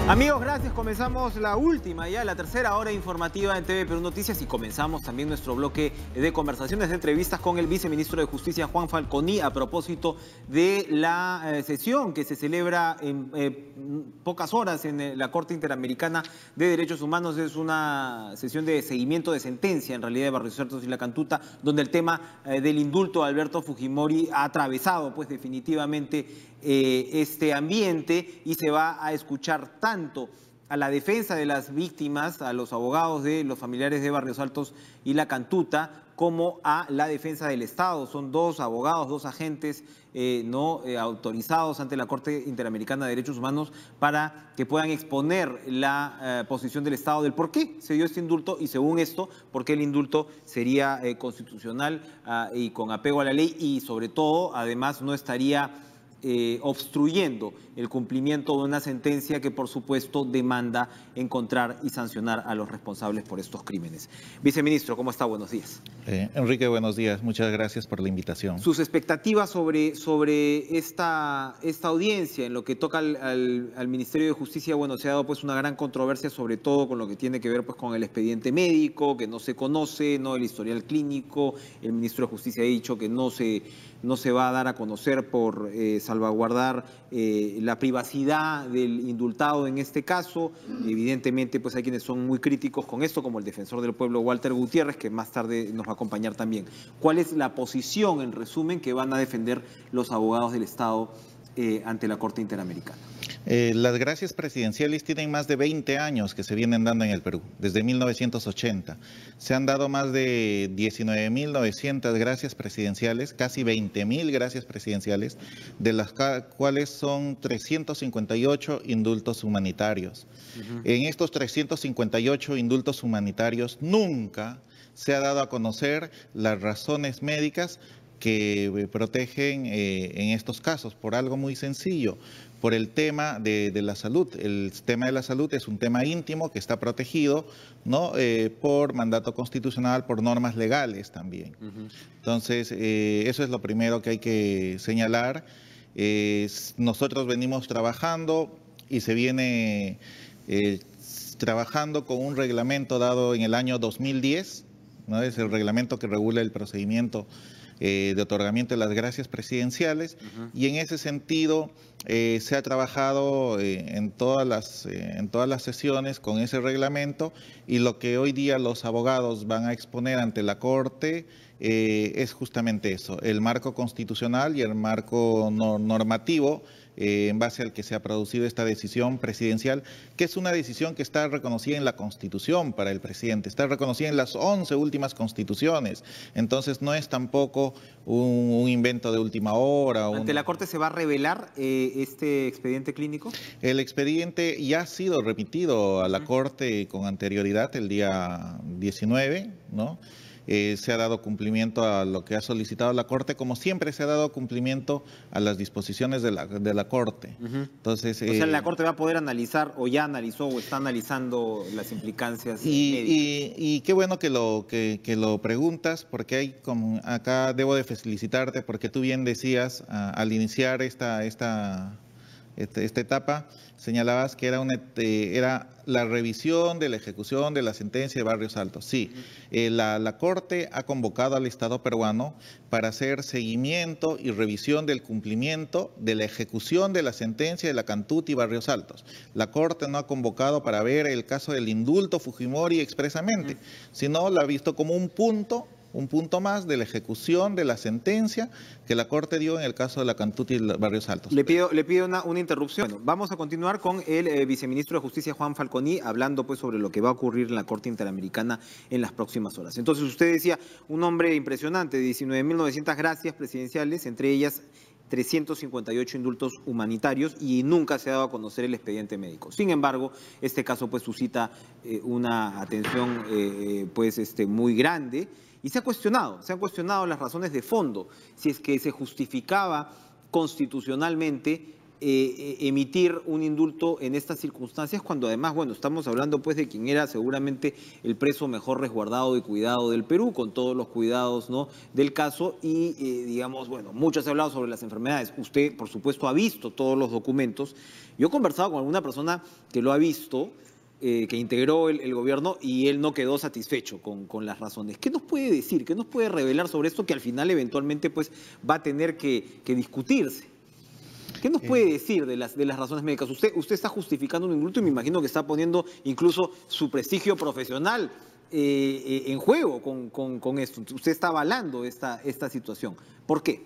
Amigos, gracias. Comenzamos la última, ya la tercera hora informativa en TV Perú Noticias y comenzamos también nuestro bloque de conversaciones, de entrevistas con el viceministro de Justicia, Juan Falconi, a propósito de la sesión que se celebra en pocas horas en la Corte Interamericana de Derechos Humanos. Es una sesión de seguimiento de sentencia, en realidad, de Barriosaltos y La Cantuta, donde el tema del indulto a Alberto Fujimori ha atravesado, pues, definitivamente este ambiente, y se va a escuchar tanto a la defensa de las víctimas, a los abogados de los familiares de Barriosaltos y La Cantuta, como a la defensa del Estado. Son dos abogados, dos agentes autorizados ante la Corte Interamericana de Derechos Humanos para que puedan exponer la posición del Estado del por qué se dio este indulto y, según esto, por qué el indulto sería constitucional y con apego a la ley, y sobre todo, además, no estaría obstruyendo el cumplimiento de una sentencia que, por supuesto, demanda encontrar y sancionar a los responsables por estos crímenes. Viceministro, ¿cómo está? Buenos días. Enrique, buenos días. Muchas gracias por la invitación. Sus expectativas sobre esta audiencia, en lo que toca al Ministerio de Justicia. Bueno, se ha dado, pues, una gran controversia, sobre todo con lo que tiene que ver, pues, con el expediente médico, que no se conoce, no el historial clínico. El ministro de Justicia ha dicho que no se va a dar a conocer por salvaguardar la privacidad del indultado en este caso. Evidentemente, pues, hay quienes son muy críticos con esto, como el defensor del pueblo Walter Gutiérrez, que más tarde nos va a acompañar también. ¿Cuál es la posición, en resumen, que van a defender los abogados del Estado ante la Corte Interamericana? Las gracias presidenciales tienen más de 20 años que se vienen dando en el Perú, desde 1980. Se han dado más de 19.900 gracias presidenciales, casi 20.000 gracias presidenciales, de las cuales son 358 indultos humanitarios. En estos 358 indultos humanitarios nunca se ha dado a conocer las razones médicas que protegen en estos casos, por algo muy sencillo, por el tema de la salud. El tema de la salud es un tema íntimo que está protegido, ¿no? Por mandato constitucional, por normas legales también. Entonces, eso es lo primero que hay que señalar. Nosotros venimos trabajando y se viene trabajando con un reglamento dado en el año 2010, ¿no? Es el reglamento que regula el procedimiento de otorgamiento de las gracias presidenciales, y en ese sentido se ha trabajado en todas las sesiones con ese reglamento, y lo que hoy día los abogados van a exponer ante la Corte es justamente eso, el marco constitucional y el marco normativo en base al que se ha producido esta decisión presidencial, que es una decisión que está reconocida en la Constitución para el presidente, está reconocida en las 11 últimas constituciones. Entonces no es tampoco un invento de última hora. ¿Ante la Corte se va a revelar este expediente clínico? El expediente ya ha sido remitido a la Corte con anterioridad, el día 19, ¿no? Se ha dado cumplimiento a lo que ha solicitado la Corte, como siempre se ha dado cumplimiento a las disposiciones de la Corte. Entonces, o sea, la Corte va a poder analizar, o ya analizó, o está analizando las implicancias médicas. Y qué bueno que lo preguntas, porque hay acá debo de felicitarte, porque tú bien decías al iniciar esta etapa, señalabas que era la revisión de la ejecución de la sentencia de Barriosaltos. Sí, la Corte ha convocado al Estado peruano para hacer seguimiento y revisión del cumplimiento de la ejecución de la sentencia de La Cantuta y Barriosaltos. La Corte no ha convocado para ver el caso del indulto Fujimori expresamente, sino la ha visto como un punto más de la ejecución de la sentencia que la Corte dio en el caso de La Cantuta y Barriosaltos. Le pido una interrupción. Bueno, vamos a continuar con el viceministro de Justicia, Juan Falconi, hablando, pues, sobre lo que va a ocurrir en la Corte Interamericana en las próximas horas. Entonces, usted decía, un nombre impresionante, 19.900 gracias presidenciales, entre ellas 358 indultos humanitarios, y nunca se ha dado a conocer el expediente médico. Sin embargo, este caso, pues, suscita una atención muy grande, y se han cuestionado las razones de fondo, si es que se justificaba constitucionalmente emitir un indulto en estas circunstancias, cuando además, bueno, estamos hablando pues de quien era seguramente el preso mejor resguardado y cuidado del Perú, con todos los cuidados, ¿no?, del caso, y digamos, bueno, mucho se ha hablado sobre las enfermedades. Usted, por supuesto, ha visto todos los documentos. Yo he conversado con alguna persona que lo ha visto, que integró el gobierno, y él no quedó satisfecho con las razones. ¿Qué nos puede decir? ¿Qué nos puede revelar sobre esto que al final eventualmente pues va a tener que discutirse? ¿Qué nos puede decir de las razones médicas? Usted está justificando un indulto y me imagino que está poniendo incluso su prestigio profesional en juego con esto. Usted está avalando esta situación. ¿Por qué?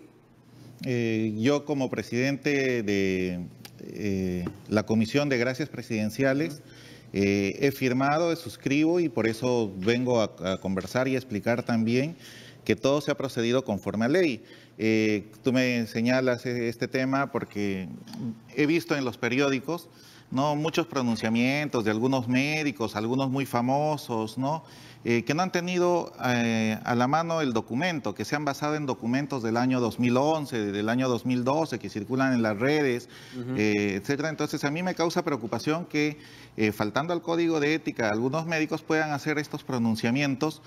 Yo, como presidente de la Comisión de Gracias Presidenciales, he firmado, suscribo, y por eso vengo a conversar y a explicar también que todo se ha procedido conforme a ley. Tú me señalas este tema porque he visto en los periódicos, ¿no?, muchos pronunciamientos de algunos médicos, algunos muy famosos, ¿no?, que no han tenido a la mano el documento, que se han basado en documentos del año 2011, del año 2012, que circulan en las redes, etcétera. Entonces, a mí me causa preocupación que, faltando al código de ética, algunos médicos puedan hacer estos pronunciamientos,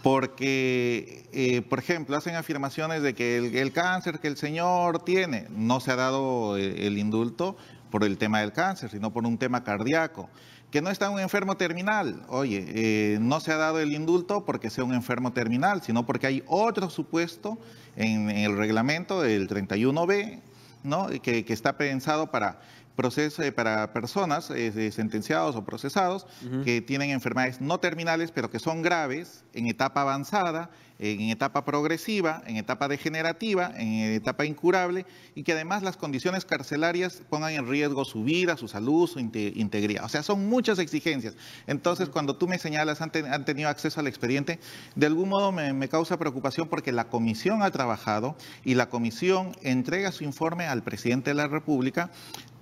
porque, por ejemplo, hacen afirmaciones de que el cáncer que el señor tiene, no se ha dado el indulto por el tema del cáncer, sino por un tema cardíaco, que no está un enfermo terminal. Oye, no se ha dado el indulto porque sea un enfermo terminal, sino porque hay otro supuesto en el reglamento del 31B, ¿no?, que está pensado para personas sentenciados o procesados que tienen enfermedades no terminales, pero que son graves, en etapa avanzada, en etapa progresiva, en etapa degenerativa, en etapa incurable, y que además las condiciones carcelarias pongan en riesgo su vida, su salud, su integridad. O sea, son muchas exigencias. Entonces, cuando tú me señalas, han tenido acceso al expediente, de algún modo me causa preocupación, porque la comisión ha trabajado y la comisión entrega su informe al presidente de la República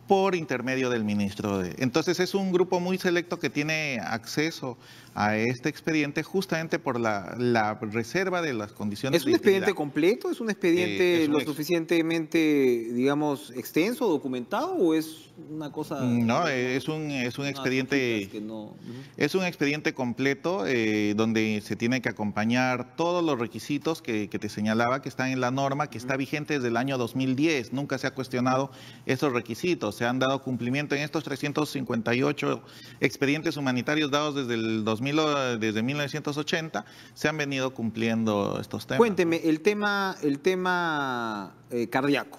por intermedio del ministro. Entonces, es un grupo muy selecto que tiene acceso a este expediente, justamente por la reserva de las condiciones. ¿Es un expediente completo? ¿Es un expediente lo suficientemente, digamos, extenso, documentado, o es una cosa? No, es un expediente, es un expediente completo, donde se tiene que acompañar todos los requisitos que te señalaba, que están en la norma, que está vigente desde el año 2010. Nunca se ha cuestionado esos requisitos. Se han dado cumplimiento en estos 358 expedientes humanitarios dados desde desde 1980, se han venido cumpliendo estos temas. Cuénteme, el tema cardíaco,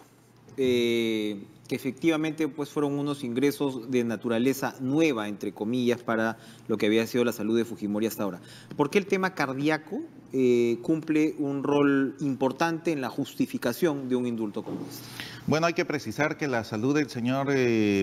que efectivamente pues fueron unos ingresos de naturaleza nueva, entre comillas, para lo que había sido la salud de Fujimori hasta ahora. ¿Por qué el tema cardíaco cumple un rol importante en la justificación de un indulto como este? Bueno, hay que precisar que la salud del señor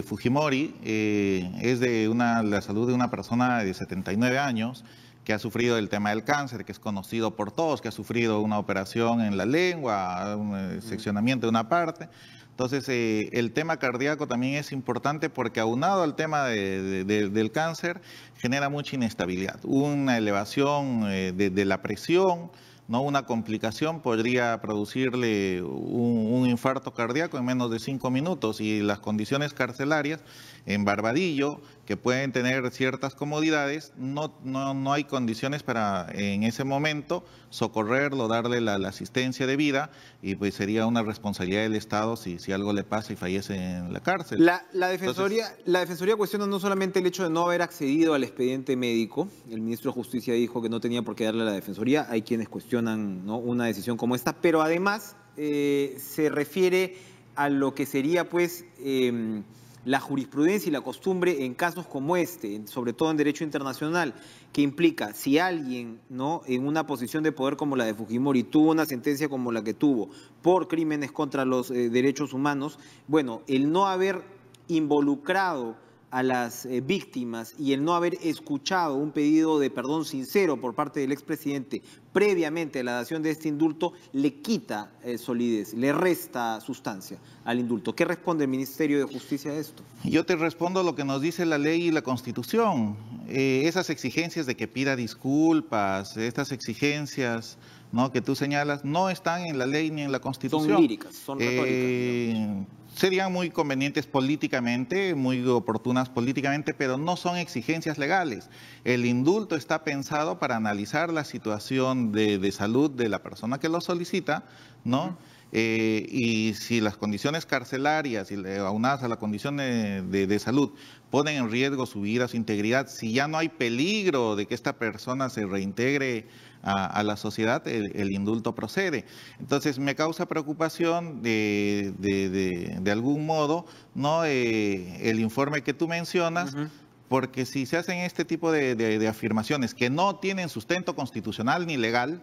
Fujimori es la salud de una persona de 79 años, que ha sufrido el tema del cáncer, que es conocido por todos, que ha sufrido una operación en la lengua, un seccionamiento de una parte. Entonces, el tema cardíaco también es importante, porque aunado al tema del cáncer, genera mucha inestabilidad. Una elevación de la presión, ¿no? Una complicación podría producirle un infarto cardíaco en menos de 5 minutos, y las condiciones carcelarias en Barbadillo, que pueden tener ciertas comodidades, no hay condiciones para en ese momento socorrerlo, darle la asistencia de vida, y pues sería una responsabilidad del Estado si algo le pasa y fallece en la cárcel. La Defensoría cuestiona no solamente el hecho de no haber accedido al expediente médico. El ministro de Justicia dijo que no tenía por qué darle a la Defensoría. Hay quienes cuestionan, ¿no?, una decisión como esta, pero además se refiere a lo que sería pues la jurisprudencia y la costumbre en casos como este, sobre todo en derecho internacional, que implica, si alguien, ¿no?, en una posición de poder como la de Fujimori tuvo una sentencia como la que tuvo por crímenes contra los derechos humanos, bueno, el no haber involucrado a las víctimas y el no haber escuchado un pedido de perdón sincero por parte del expresidente previamente a la dación de este indulto, le quita solidez, le resta sustancia al indulto. ¿Qué responde el Ministerio de Justicia a esto? Yo te respondo lo que nos dice la ley y la Constitución. Esas exigencias de que pida disculpas, estas exigencias, ¿no?, que tú señalas, no están en la ley ni en la Constitución. Son líricas, son retóricas. serían muy convenientes políticamente, muy oportunas políticamente, pero no son exigencias legales. El indulto está pensado para analizar la situación de salud de la persona que lo solicita, ¿no? Y si las condiciones carcelarias, aunadas a la condición de salud, ponen en riesgo su vida, su integridad, si ya no hay peligro de que esta persona se reintegre a la sociedad, el indulto procede. Entonces me causa preocupación de algún modo, ¿no? El informe que tú mencionas. Porque si se hacen este tipo de afirmaciones que no tienen sustento constitucional ni legal,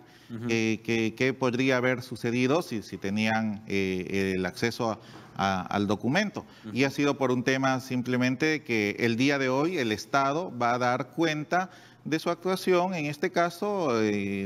¿qué podría haber sucedido si tenían el acceso al documento? Y ha sido por un tema simplemente que el día de hoy el Estado va a dar cuenta de su actuación, en este caso,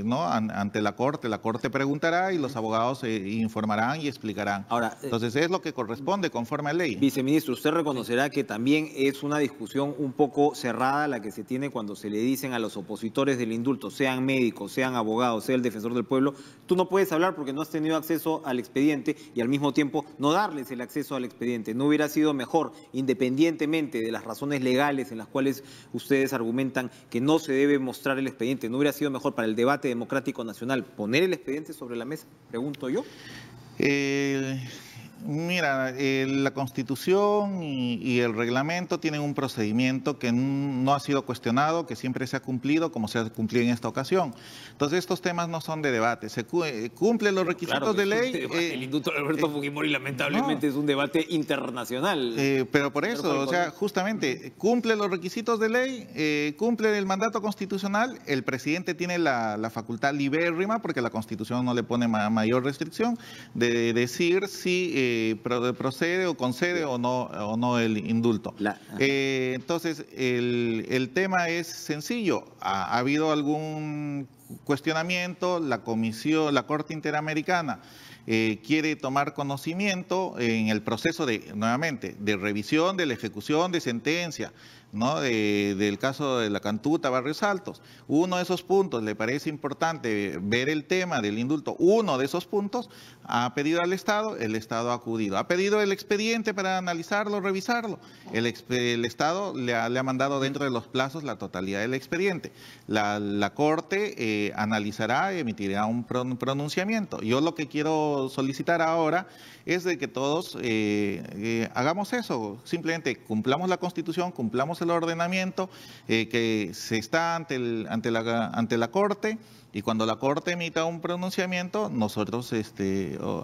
¿no? Ante la Corte preguntará y los abogados informarán y explicarán. Ahora, entonces es lo que corresponde conforme a ley. Viceministro, usted reconocerá que también es una discusión un poco cerrada la que se tiene cuando se le dicen a los opositores del indulto, sean médicos, sean abogados, sea el defensor del pueblo, tú no puedes hablar porque no has tenido acceso al expediente, y al mismo tiempo no darles el acceso al expediente. ¿No hubiera sido mejor, independientemente de las razones legales en las cuales ustedes argumentan que no se debe mostrar el expediente, no hubiera sido mejor para el debate democrático nacional poner el expediente sobre la mesa? Pregunto yo. Mira, la Constitución y el reglamento tienen un procedimiento que no ha sido cuestionado, que siempre se ha cumplido como se ha cumplido en esta ocasión. Entonces estos temas no son de debate, se cumplen los requisitos de ley. El indulto de Alberto Fujimori lamentablemente es un debate internacional. Pero por eso, o sea, justamente cumple los requisitos de ley, cumple el mandato constitucional, el presidente tiene la facultad libérrima, porque la Constitución no le pone mayor restricción, de decir si procede o concede o no el indulto. Entonces, el tema es sencillo. ¿Ha habido algún cuestionamiento? La Corte Interamericana quiere tomar conocimiento en el proceso nuevamente, de revisión de la ejecución de sentencia, ¿no? Del caso de la Cantuta, Barrios Altos. Uno de esos puntos, le parece importante ver el tema del indulto, uno de esos puntos, ha pedido al Estado, el Estado ha acudido. Ha pedido el expediente para analizarlo, revisarlo. El Estado le ha mandado dentro de los plazos la totalidad del expediente. La Corte analizará, emitirá un pronunciamiento. Yo lo que quiero solicitar ahora es de que todos hagamos eso, simplemente cumplamos la Constitución, cumplamos el ordenamiento, que se está ante la Corte, y cuando la Corte emita un pronunciamiento, nosotros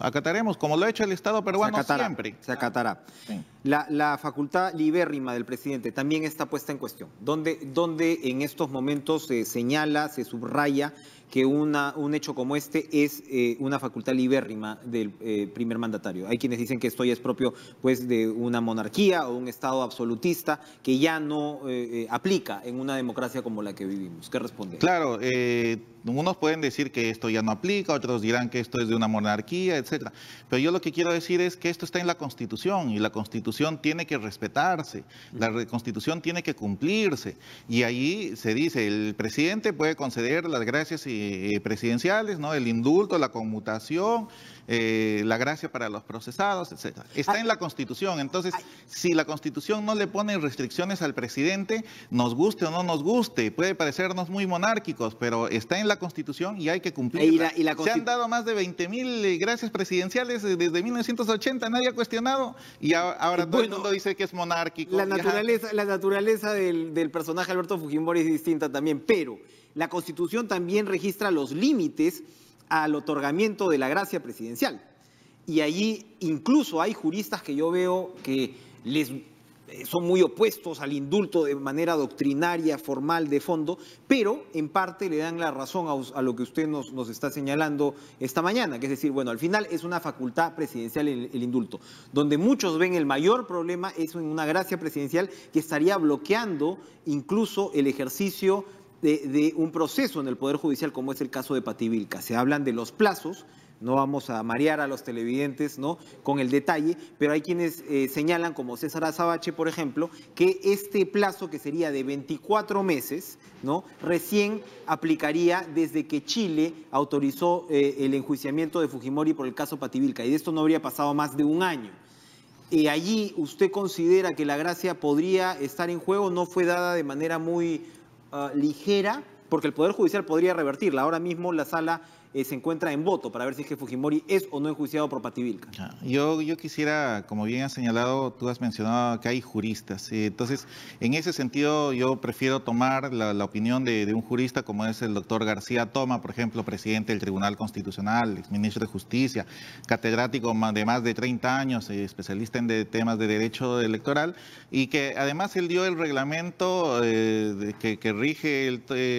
acataremos, como lo ha hecho el Estado peruano siempre. Se acatará. Sí. La facultad libérrima del presidente también está puesta en cuestión. ¿Dónde en estos momentos se señala, se subraya que un hecho como este es una facultad libérrima del primer mandatario? Hay quienes dicen que esto ya es propio, pues, de una monarquía o un Estado absolutista que ya no aplica en una democracia como la que vivimos. ¿Qué responde? Claro, unos pueden decir que esto ya no aplica, otros dirán que esto es de una monarquía, etcétera. Pero yo lo que quiero decir es que esto está en la Constitución, y la Constitución tiene que respetarse, la Constitución tiene que cumplirse, y ahí se dice, el presidente puede conceder las gracias presidenciales, ¿no? El indulto, la conmutación, la gracia para los procesados, etcétera. Está en la Constitución. Entonces, si la Constitución no le pone restricciones al presidente, nos guste o no nos guste, puede parecernos muy monárquicos, pero está en la Constitución y hay que cumplirla. Se han dado más de 20.000 gracias presidenciales desde 1980, nadie ha cuestionado, y ahora todo el mundo dice que es monárquico. La naturaleza del personaje Alberto Fujimori es distinta también, pero la Constitución también registra los límites al otorgamiento de la gracia presidencial. Y allí incluso hay juristas que yo veo que son muy opuestos al indulto de manera doctrinaria, formal, de fondo, pero en parte le dan la razón a lo que usted nos está señalando esta mañana, que es decir, bueno, al final es una facultad presidencial el indulto. Donde muchos ven el mayor problema es en una gracia presidencial que estaría bloqueando incluso el ejercicio de un proceso en el Poder Judicial, como es el caso de Pativilca. Se hablan de los plazos, no vamos a marear a los televidentes, ¿no?, con el detalle, pero hay quienes señalan, como César Azabache, por ejemplo, que este plazo, que sería de 24 meses, ¿no?, recién aplicaría desde que Chile autorizó el enjuiciamiento de Fujimori por el caso Pativilca, y de esto no habría pasado más de un año. allí usted considera que la gracia podría estar en juego, no fue dada de manera muy ligera, porque el Poder Judicial podría revertirla. Ahora mismo la sala se encuentra en voto para ver si es que Fujimori es o no enjuiciado por Pativilca. Yo quisiera, como bien has señalado, tú has mencionado que hay juristas. Entonces, en ese sentido, yo prefiero tomar la opinión de un jurista como es el doctor García Toma, por ejemplo, presidente del Tribunal Constitucional, exministro de Justicia, catedrático de más de 30 años, especialista en temas de derecho electoral, y que además él dio el reglamento que rige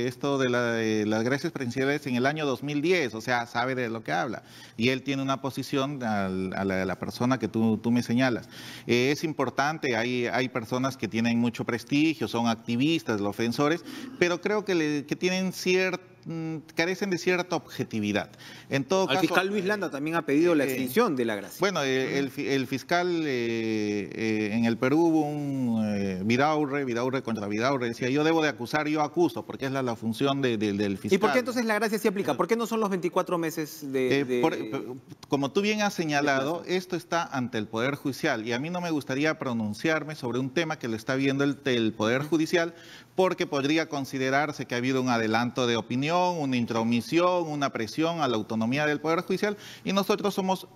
esto de las gracias presidenciales en el año 2010. O sea, sabe de lo que habla. Y él tiene una posición a la persona que tú me señalas. Es importante, hay personas que tienen mucho prestigio, son activistas, los ofensores, pero creo que tienen carecen de cierta objetividad. En todo caso, fiscal Luis Landa también ha pedido la extinción de la gracia. Bueno, el fiscal en el Perú hubo un Vidaurre contra Vidaurre, decía yo debo de acusar, yo acuso, porque es la función del fiscal. ¿Y por qué entonces la gracia sí aplica? ¿Por qué no son los 24 meses como tú bien has señalado, esto está ante el Poder Judicial y a mí no me gustaría pronunciarme sobre un tema que lo está viendo el Poder Judicial, porque podría considerarse que ha habido un adelanto de opinión, una intromisión, una presión a la autonomía del Poder Judicial, y nosotros somos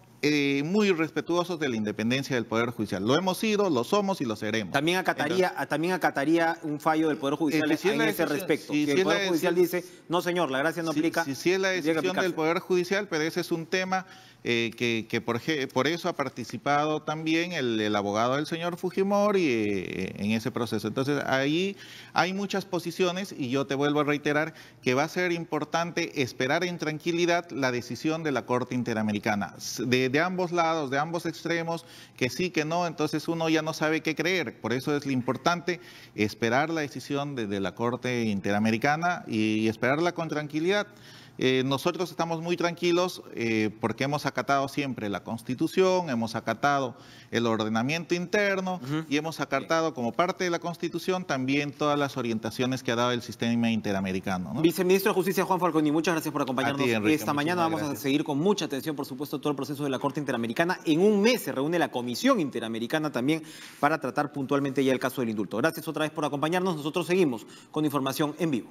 muy respetuosos de la independencia del Poder Judicial. Lo hemos sido, lo somos y lo seremos. También acataría un fallo del Poder Judicial en ese respecto. Si el Poder Judicial dice, no señor, la gracia no aplica. Si es la decisión del Poder Judicial, pero ese es un tema que por eso ha participado también el abogado del señor Fujimori en ese proceso. Entonces, ahí hay muchas posiciones y yo te vuelvo a reiterar que va a ser importante esperar en tranquilidad la decisión de la Corte Interamericana. De ambos lados, de ambos extremos, que sí, que no, entonces uno ya no sabe qué creer. Por eso es lo importante esperar la decisión de la Corte Interamericana y esperarla con tranquilidad. Nosotros estamos muy tranquilos porque hemos acatado siempre la Constitución, hemos acatado el ordenamiento interno y hemos acatado como parte de la Constitución también todas las orientaciones que ha dado el sistema interamericano, ¿no? Viceministro de Justicia Juan Falconi, muchas gracias por acompañarnos Enrique, esta mañana. Vamos a seguir con mucha atención, por supuesto, todo el proceso de la Corte Interamericana. En un mes se reúne la Comisión Interamericana también para tratar puntualmente ya el caso del indulto. Gracias otra vez por acompañarnos. Nosotros seguimos con información en vivo.